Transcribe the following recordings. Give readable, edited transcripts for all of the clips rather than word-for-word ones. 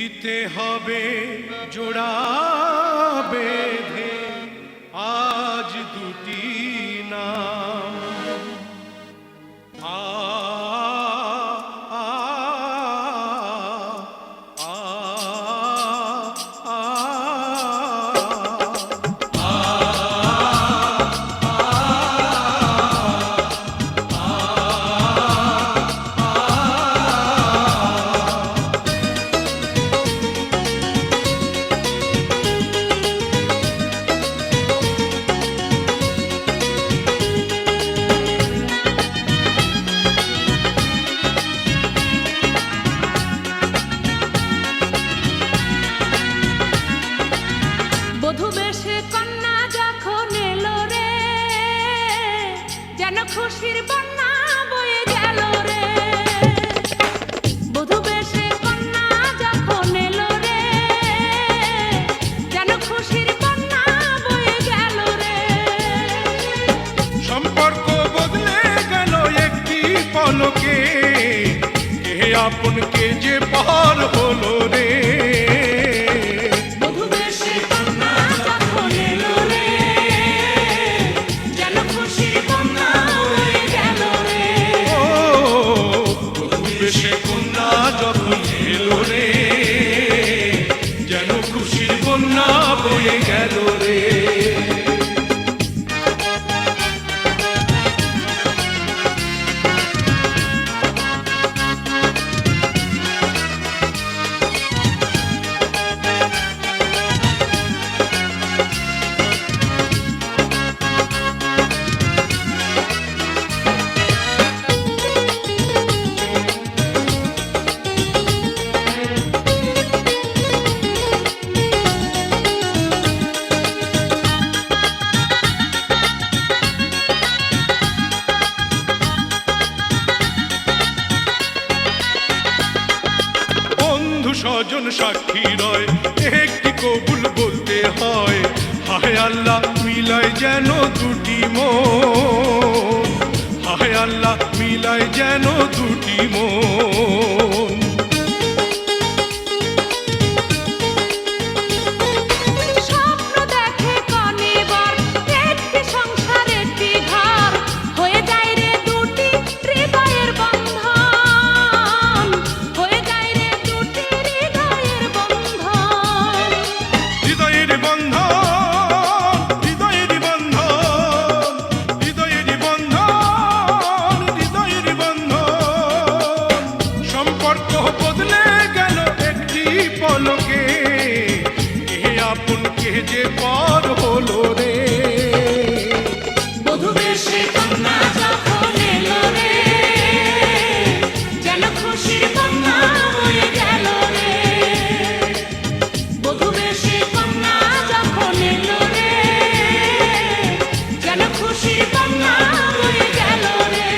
দিতে হবে জোড়া বেঁধে আজ দুটি নাম আ আ আ খুশির বন্যা বয়ে গেল রে বধূ বেশে কন্যা যখন এলো রে যেন খুশির বন্যা বয়ে গেল রে সম্পর্ক বদলে গেল একটি পলকে কে আপন কে যে পর হলো রে বয়ে গেল রে স্বজন সাক্ষী রয় একটি কবুল বলতে হয় হায় আল্লাহ মিলায় যেন দুটি মন হায় আল্লাহ মিলায় যেন দুটি মন বদলে গেল একটি পলকে কে আপন কে যে পর হলো রে বধূ বেশে কন্যা যখন এলো রে যেন খুশির বন্যা বয়ে গেল রে বধূ বেশে কন্যা যখন এলো রে যেন খুশির বন্যা বয়ে গেল রে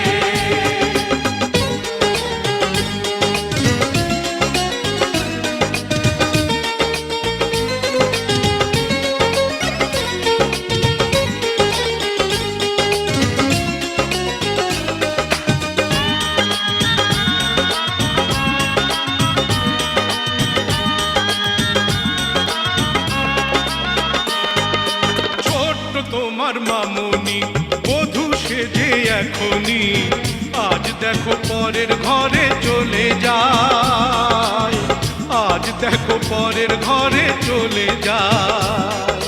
তোমার মামুনি বধূ সেজে এখনি আজ দেখো পরের ঘরে চলে যায় আজ দেখো পরের ঘরে চলে যায়